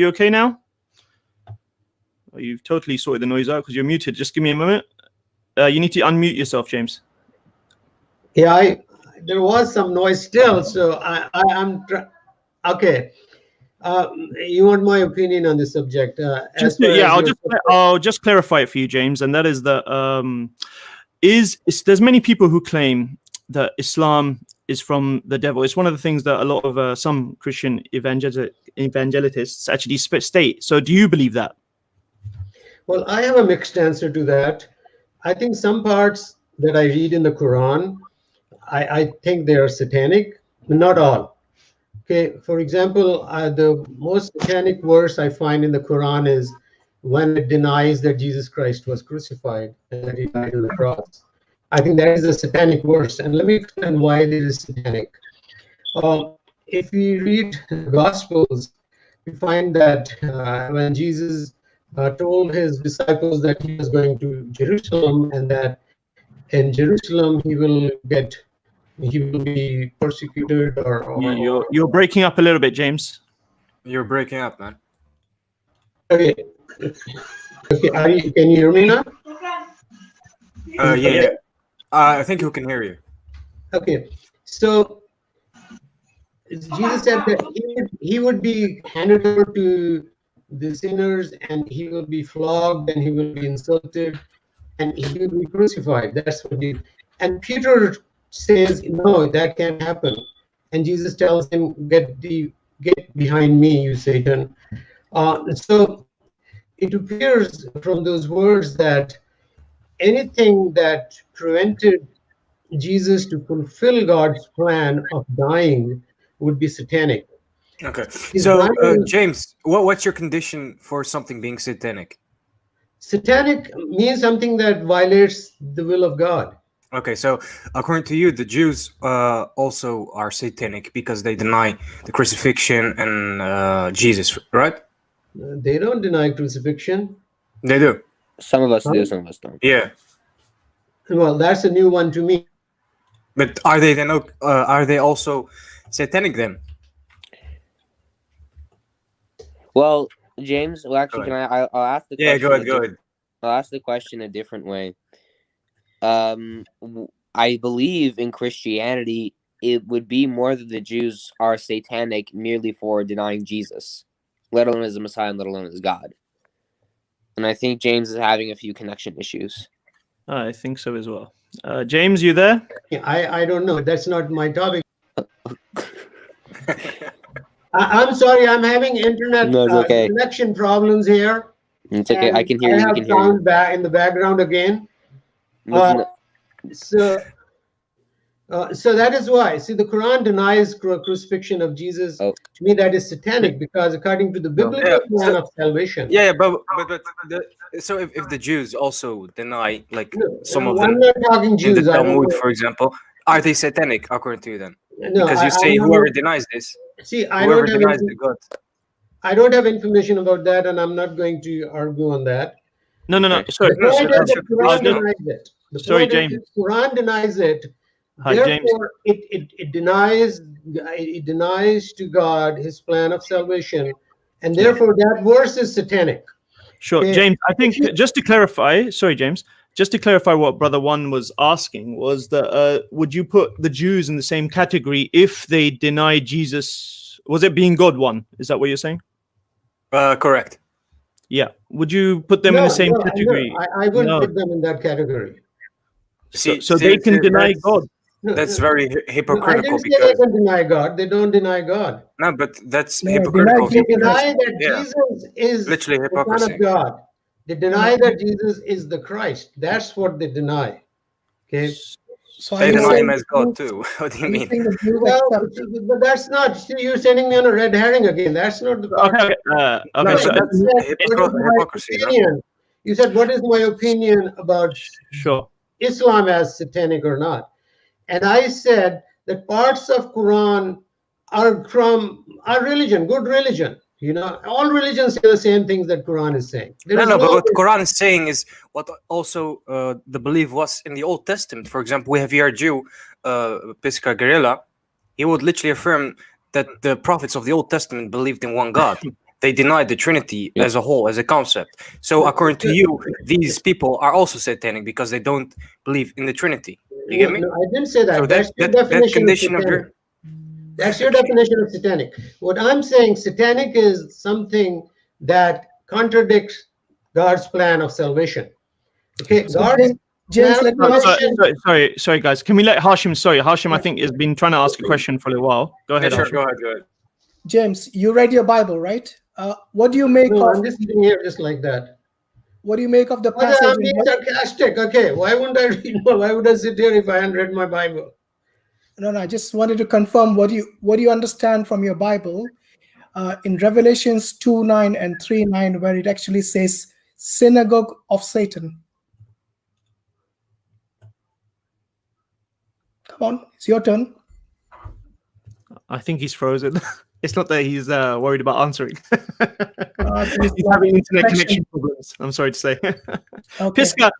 You okay now? Oh, you've totally sorted the noise out because you're muted. Just give me a moment. You need to unmute yourself, James. Yeah, there was some noise still, so I'm okay. You want my opinion on this subject? I'll just clarify it for you, James, and that is that there's many people who claim that Islam is from the devil. It's one of the things that a lot of some Christian evangelists actually state. So, do you believe that? Well, I have a mixed answer to that. I think some parts that I read in the Quran, I think they are satanic, but not all. Okay, for example, the most satanic verse I find in the Quran is when it denies that Jesus Christ was crucified and that he died on the cross. I think that is a satanic verse, and let me explain why it is satanic. If we read the Gospels, we find that when Jesus told his disciples that he was going to Jerusalem and that in Jerusalem he will be persecuted or You're breaking up a little bit, James. You're breaking up, man. Okay. Can you hear me now? Yeah. I think we can hear you. Okay. So Jesus said that he would be handed over to the sinners and he will be flogged and he will be insulted and he will be crucified. That's what he. And Peter says, no, that can't happen. And Jesus tells him, get behind me, you Satan. So it appears from those words that anything that prevented Jesus to fulfill God's plan of dying would be satanic. Okay. So, James, what's your condition for something being satanic? Satanic means something that violates the will of God. Okay, so according to you, the Jews also are satanic because they deny the crucifixion and Jesus, right? They don't deny crucifixion. They do. Some of us do, some of us don't. Yeah. Well, that's a new one to me. But are they then? Are they also satanic then? Well, James. Well, actually, I'll ask the question. Yeah, go ahead. I'll ask the question a different way. I believe in Christianity, it would be more that the Jews are satanic merely for denying Jesus, let alone as the Messiah and let alone as God. And I think James is having a few connection issues. I think so as well. James, you there? I don't know. That's not my topic. I'm sorry. I'm having internet connection problems here. It's okay. I can hear you. I have sound back in the background again. So that is why. See, the Quran denies crucifixion of Jesus. To me, that is satanic because according to the biblical plan of salvation. Yeah, but so if the Jews also deny, like some of them, I'm not talking Jews. In the Talmud, for example, are they satanic according to you then? No, because you say whoever denies this. See, whoever denies the God. I don't have information about that, and I'm not going to argue on that. No. Sorry, the Quran denies it. Sorry, James. The Quran denies it. Hi, Therefore, James. it denies to God His plan of salvation, and therefore that verse is satanic. Sure, okay. James. I think just to clarify, sorry, James. Just to clarify, what Brother One was asking was that would you put the Jews in the same category if they deny Jesus? Was it being God? One, is that what you're saying? Correct. Yeah. Would you put them in the same category? No, I wouldn't put them in that category. So they can deny God. That's very hypocritical. I didn't say they can deny God. They don't deny God. No, but that's hypocritical. They deny that Jesus is literally the Son of God. They deny that Jesus is the Christ. That's what they deny. Okay. So they deny him as God too. What do you mean? Well, but that's not. See, you're sending me on a red herring again. That's not the. Okay. So that's hypocrisy. No? You said, "What is my opinion about Islam as satanic or not?" And I said that parts of Quran are from our religion, good religion. You know, all religions say the same things that Quran is saying. But what the Quran is saying is what also the belief was in the Old Testament. For example, we have here a Jew, Pisca Guerrilla. He would literally affirm that the prophets of the Old Testament believed in one God. they denied the Trinity as a whole, as a concept. So according to you, these people are also satanic because they don't believe in the Trinity. You get me? No, I didn't say that. So That's your that definition of condition of satanic. your That's your definition of satanic. What I'm saying, satanic is something that contradicts God's plan of salvation. Okay, So God's James, plan let of me ask salvation. Sorry, guys. Can we let Hashim? Sorry, Hashim. I think has been trying to ask a question for a little while. Go ahead, sure, Hashim. go ahead. James, you read your Bible, right? What do you make No, of? I'm just sitting here just like that. What do you make of the Okay, passage? I'm being sarcastic. Okay, why wouldn't I read? Why would I sit here if I hadn't read my Bible? No, I just wanted to confirm what do you understand from your Bible in Revelations 2:9 and 3:9, where it actually says synagogue of Satan. Come on, it's your turn. I think he's frozen. It's not that he's worried about answering. He's He's having internet connection problems. I'm sorry to say. Okay. Piska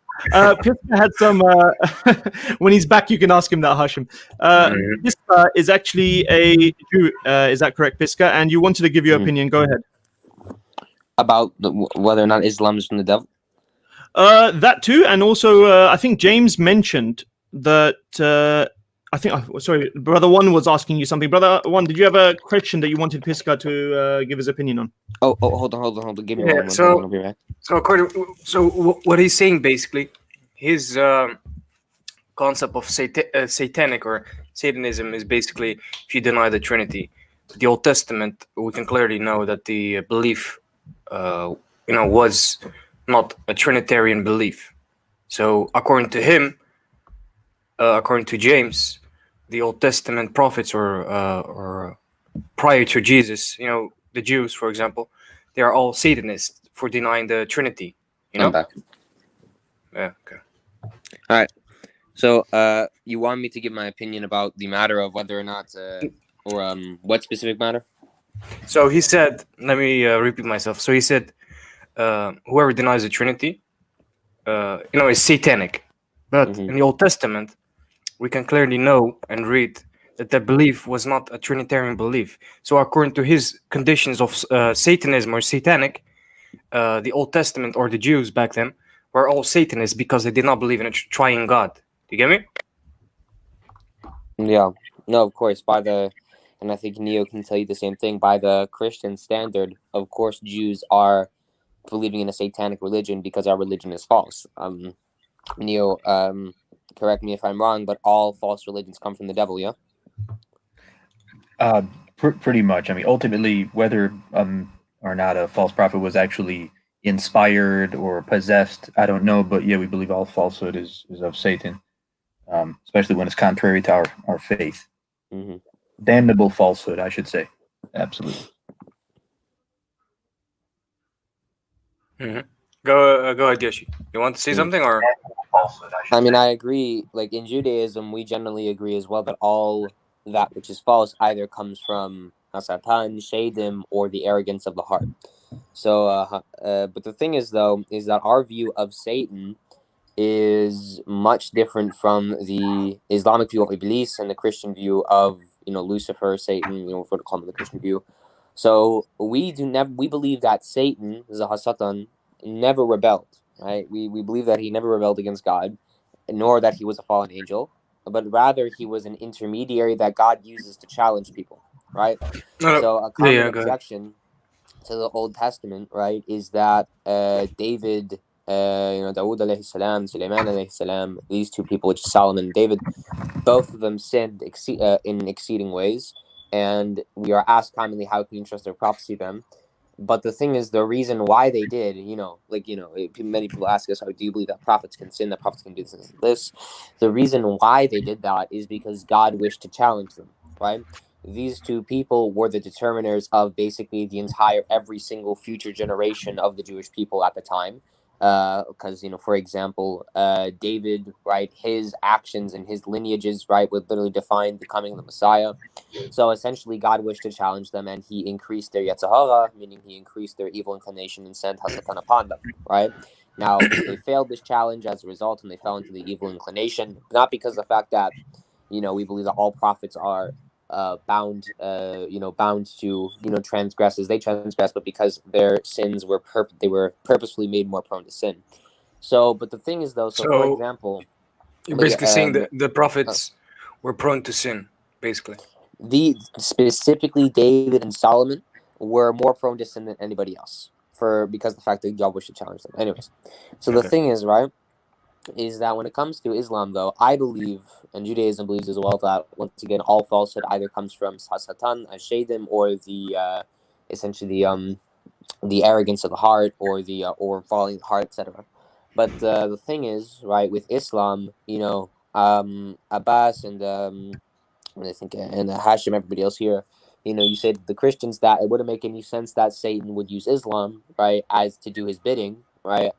had some. When he's back, you can ask him that, Hashim. Piska is actually a Jew. Is that correct, Piska? And you wanted to give your opinion. Go ahead. About whether or not Islam is from the devil. That too, and also I think James mentioned that. Sorry, Brother One was asking you something. Brother One, did you have a question that you wanted Piska to give his opinion on? Oh, hold on. Give me one. So, I'll be back. What he's saying basically, his concept of satanic or Satanism is basically if you deny the Trinity. The Old Testament, we can clearly know that the belief, was not a Trinitarian belief. So, according to him, according to James, the Old Testament prophets or prior to Jesus, the Jews, for example, they are all Satanists for denying the Trinity. I'm back. Yeah. Okay. All right. So, you want me to give my opinion about the matter of whether or not, or what specific matter? So he said, let me repeat myself. So he said, whoever denies the Trinity, is satanic. But in the Old Testament, we can clearly know and read that the belief was not a Trinitarian belief. So according to his conditions of Satanism or satanic, the Old Testament or the Jews back then were all Satanists because they did not believe in a triune God. Do you get me? Yeah. No, of course. And I think Neo can tell you the same thing. By the Christian standard, of course, Jews are believing in a satanic religion because our religion is false. Neo, correct me if I'm wrong, but all false religions come from the devil, yeah? Pretty much. I mean, ultimately, whether or not a false prophet was actually inspired or possessed, I don't know. But yeah, we believe all falsehood is of Satan, especially when it's contrary to our faith. Mm-hmm. Damnable falsehood, I should say. Absolutely. Mm-hmm. Go ahead, Yoshi. You want to say something or? I mean, I agree. Like in Judaism, we generally agree as well that all that which is false either comes from Hasatan, Shadim, or the arrogance of the heart. So, but the thing is, though, is that our view of Satan is much different from the Islamic view of Iblis and the Christian view of Lucifer, Satan. If we're to call him the Christian view. So we believe that Satan, Hasatan, never rebelled. Right? We believe that he never rebelled against God, nor that he was a fallen angel, but rather he was an intermediary that God uses to challenge people. Right? So a common objection to the Old Testament, right, is that David, Dawood alayhi salam, Sulaiman alayhi salam, these two people, which is Solomon and David, both of them sinned in exceeding ways, and we are asked commonly how can you trust their prophecy then. But the thing is, the reason why they did, many people ask us, do you believe that prophets can sin, that prophets can do this and this? The reason why they did that is because God wished to challenge them, right? These two people were the determiners of basically every single future generation of the Jewish people at the time. Because, for example, David, right, his actions and his lineages, right, would literally define the coming of the Messiah. So essentially, God wished to challenge them, and he increased their Yetzer Hara, meaning he increased their evil inclination and sent Hasatan upon them, right? Now, they failed this challenge as a result, and they fell into the evil inclination, not because of the fact that, we believe that all prophets are bound to transgress as they transgress, but because their sins were they were purposefully made more prone to sin. So, but the thing is though, so for So- example, You're basically saying that the prophets were prone to sin, basically. specifically David and Solomon were more prone to sin than anybody else because of the fact that God wished to challenge them. Anyways, so the thing is, right, is that when it comes to Islam, though, I believe, and Judaism believes as well, that once again all falsehood either comes from Satan, Shaidim, or the essentially the arrogance of the heart, or the or falling the heart, etc. But the thing is, right, with Islam, Abbas and I think and Hashim, everybody else here, you said the Christians that it wouldn't make any sense that Satan would use Islam, right, as to do his bidding, right?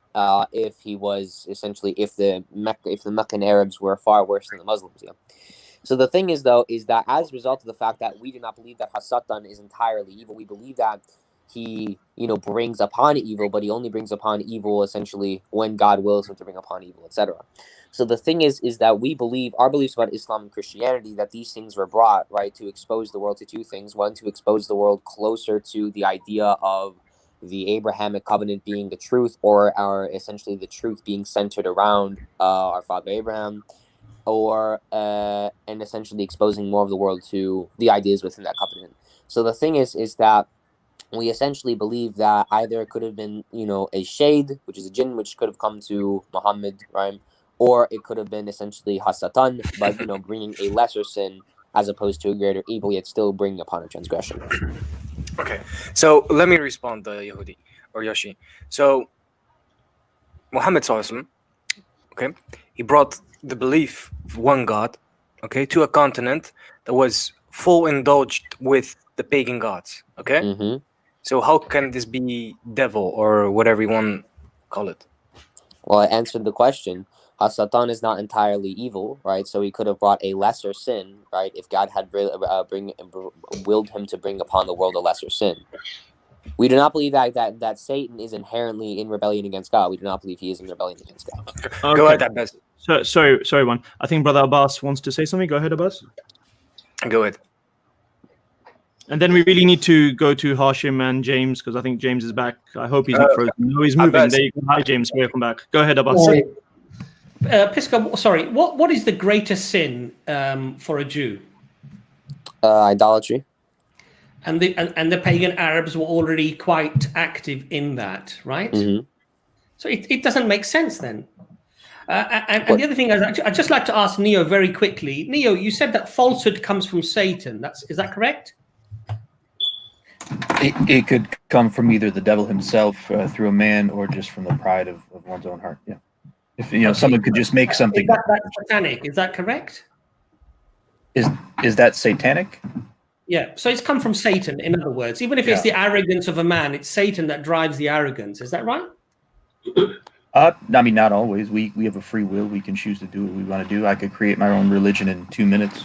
If he was essentially if the Meccan Arabs were far worse than the Muslims, yeah. So the thing is, though, is that as a result of the fact that we do not believe that Hasatan is entirely evil, we believe that he, brings upon evil, but he only brings upon evil essentially when God wills him to bring upon evil, etc. So the thing is that we believe, our beliefs about Islam and Christianity, that these things were brought, right, to expose the world to two things. One, to expose the world closer to the idea of the Abrahamic covenant being the truth, or essentially the truth being centered around our father Abraham, or and essentially exposing more of the world to the ideas within that covenant. So the thing is that we essentially believe that either it could have been, a shade, which is a jinn, which could have come to Muhammad, right? Or it could have been essentially Hasatan, but, bringing a lesser sin as opposed to a greater evil, yet still bringing upon a transgression. Okay, so let me respond, Yehudi or Yoshi. So Muhammad Sallallahu, okay, he brought the belief of one God, okay, to a continent that was full indulged with the pagan gods, okay. Mm-hmm. So how can this be devil or whatever you want to call it? Well, I answered the question. Satan is not entirely evil, right? So he could have brought a lesser sin, right? If God had willed him to bring upon the world a lesser sin. We do not believe that Satan is inherently in rebellion against God. We do not believe he is in rebellion against God. Okay. Go ahead, Abbas. So, sorry, one. I think Brother Abbas wants to say something. Go ahead, Abbas. Go ahead. And then we really need to go to Hashim and James, because I think James is back. I hope he's not frozen. No, he's moving. Abbas. There you go. Hi, James. Welcome back. Go ahead, Abbas. Pisca, sorry, what is the greatest sin for a Jew? Idolatry. And the pagan Arabs were already quite active in that, right? Mm-hmm. So it doesn't make sense then. And the other thing I'd just like to ask Neo very quickly. Neo, you said that falsehood comes from Satan. Is that correct? It could come from either the devil himself through a man, or just from the pride of one's own heart. Yeah. If someone could just make something. That's satanic. Is that correct? Is that satanic? Yeah. So it's come from Satan. In other words, even if it's the arrogance of a man, it's Satan that drives the arrogance. Is that right? I mean, not always. We have a free will. We can choose to do what we want to do. I could create my own religion in 2 minutes.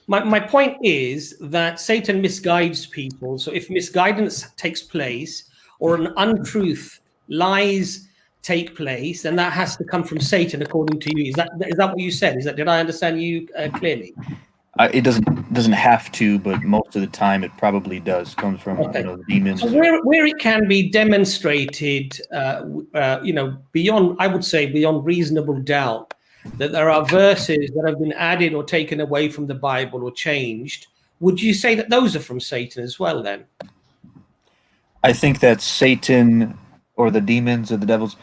My point is that Satan misguides people. So if misguidance takes place, or an untruth, lies take place, then that has to come from Satan, according to you. Is that what you said? Did I understand you clearly? It doesn't have to, but most of the time it probably does. Comes from demons. So where it can be demonstrated, beyond, I would say, beyond reasonable doubt, that there are verses that have been added or taken away from the Bible or changed, would you say that those are from Satan as well then? I think that Satan, or the demons, or the devils,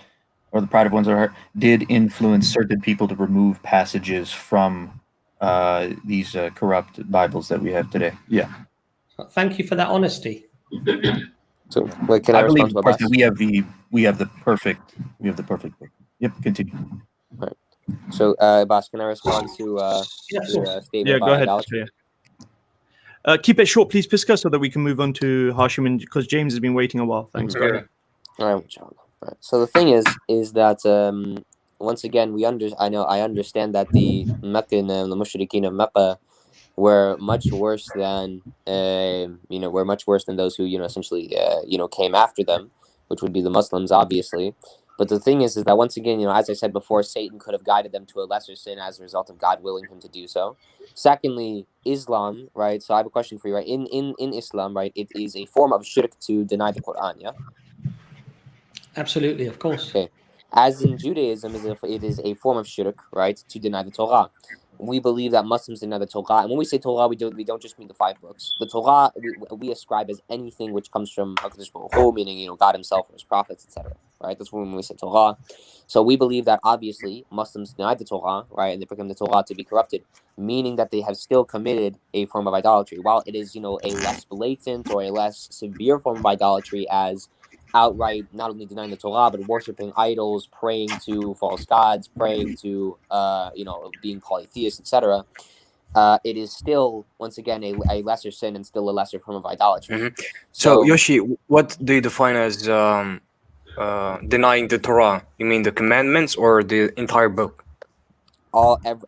or the pride of one's own heart, did influence certain people to remove passages from these corrupt Bibles that we have today. Yeah. Thank you for that honesty. So, can I believe, respond to of course, Abbas? that we have the perfect book. Yep. Continue. Right. So, Abbas, can I respond to statement Yeah, about go ahead. idolatry? Keep it short, please, Pisca, so that we can move on to Hashim, because James has been waiting a while. Thanks. Go ahead. All right. So the thing is that once again I understand that the Meccan and the Mushrikeen of Mecca were much worse than those who essentially came after them, which would be the Muslims, obviously. But the thing is that once again, as I said before, Satan could have guided them to a lesser sin as a result of God willing him to do so. Secondly, Islam, right? So I have a question for you, right? In Islam, right, it is a form of shirk to deny the Quran, yeah? Absolutely, of course. Okay. As in Judaism, it is a form of shirk, right, to deny the Torah. We believe that Muslims deny the Torah, and when we say Torah, we don't just mean the 5 books. The Torah we ascribe as anything which comes from Hakadosh Baruch Hu, meaning God Himself or His prophets, etc. Right? That's when we say Torah. So we believe that obviously Muslims deny the Torah, right, and they proclaim the Torah to be corrupted, meaning that they have still committed a form of idolatry. While it is a less blatant or a less severe form of idolatry as outright not only denying the Torah but worshiping idols, praying to false gods, praying to being polytheists, etc. It is still once again a lesser sin and still a lesser form of idolatry. Mm-hmm. So Yoshi, what do you define as denying the Torah? You mean the commandments or the entire book?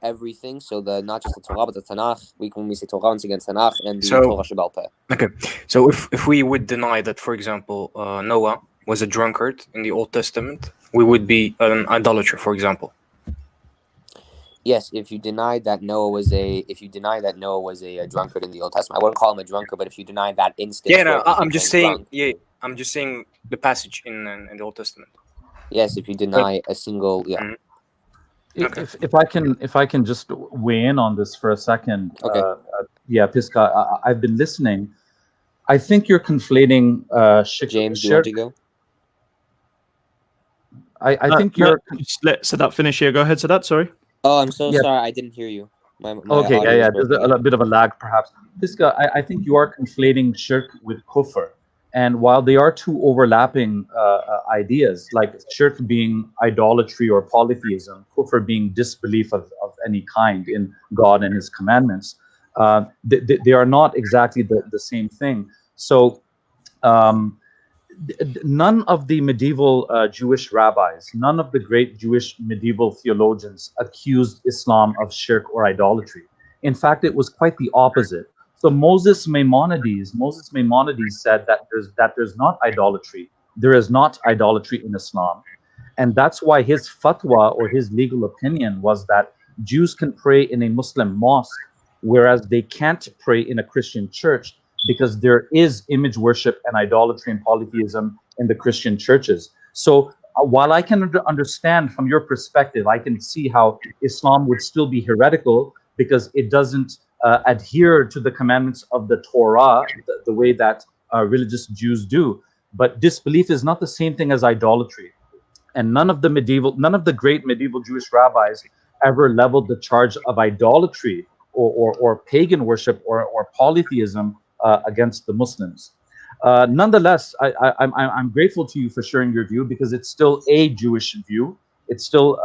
Everything. So not just the Torah but the Tanakh. When we say Torah, once again Tanakh and the Torah Shebal Peh. Okay, so if we would deny that, for example, Noah was a drunkard in the Old Testament, we would be an idolater, for example. Yes, if you deny that Noah was a drunkard in the Old Testament, I wouldn't call him a drunkard, but if you deny that instance, Yeah, no, where he I'm just saying. drunk, Yeah, I'm just saying the passage in the Old Testament. yes, if you deny a single, yeah. Mhm. Okay. If I can just weigh in on this for a second. Okay. Piska, I've been listening. I think you're conflating James, do you want to go? I think you're. Just let Sadat finish here. Go ahead, Sadat. Sorry. Oh, I'm so sorry. I didn't hear you. My Okay, audio yeah. was There's a bit of a lag, perhaps. Piska, I think you are conflating shirk with kufr. And while they are two overlapping ideas, like shirk being idolatry or polytheism, kufr being disbelief of any kind in God and His commandments, they are not exactly the same thing. So none of the medieval Jewish rabbis, none of the great Jewish medieval theologians accused Islam of shirk or idolatry. In fact, it was quite the opposite. So Moses Maimonides said that there's not idolatry. There is not idolatry in Islam. And that's why his fatwa or his legal opinion was that Jews can pray in a Muslim mosque, whereas they can't pray in a Christian church because there is image worship and idolatry and polytheism in the Christian churches. So while I can understand from your perspective, I can see how Islam would still be heretical because it doesn't adhere to the commandments of the Torah the way that religious Jews do. But disbelief is not the same thing as idolatry. And none of the great medieval Jewish rabbis ever leveled the charge of idolatry or pagan worship or polytheism against the Muslims. Nonetheless, I'm grateful to you for sharing your view because it's still a Jewish view. It's still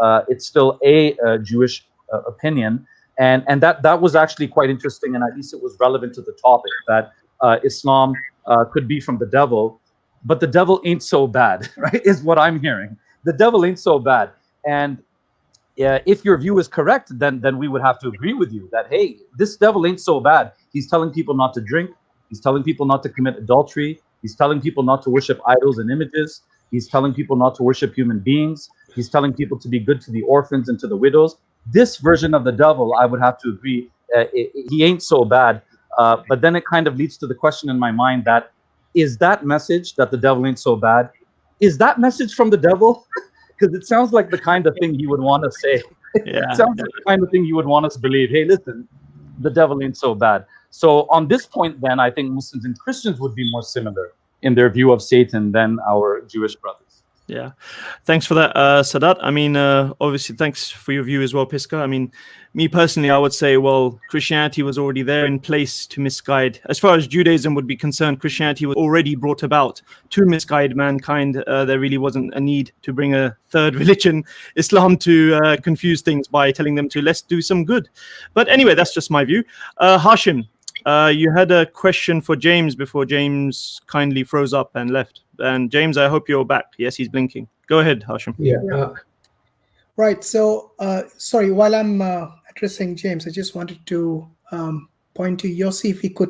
a Jewish opinion, and that was actually quite interesting, and at least it was relevant to the topic that Islam could be from the devil, but the devil ain't so bad, right? Is what I'm hearing. The devil ain't so bad, and if your view is correct, then we would have to agree with you that hey, this devil ain't so bad. He's telling people not to drink. He's telling people not to commit adultery. He's telling people not to worship idols and images. He's telling people not to worship human beings. He's telling people to be good to the orphans and to the widows. This version of the devil, I would have to agree, he ain't so bad. But then it kind of leads to the question in my mind that is that message that the devil ain't so bad? Is that message from the devil? Because it sounds like the kind of thing you would want to say. Yeah. It sounds like the kind of thing you would want us to believe. Hey, listen, the devil ain't so bad. So on this point, then, I think Muslims and Christians would be more similar in their view of Satan than our Jewish brothers. Yeah. Thanks for that, Sadat. I mean, obviously, thanks for your view as well, Piska. I mean, me personally, I would say, well, Christianity was already there in place to misguide. As far as Judaism would be concerned, Christianity was already brought about to misguide mankind. There really wasn't a need to bring a third religion, Islam, to confuse things by telling them to let's do some good. But anyway, that's just my view. Hashim, you had a question for James before James kindly froze up and left. And James, I hope you're back. Yes, he's blinking. Go ahead, Hashim. Yeah. Right. So, sorry, while I'm addressing James, I just wanted to point to Yossi, if he could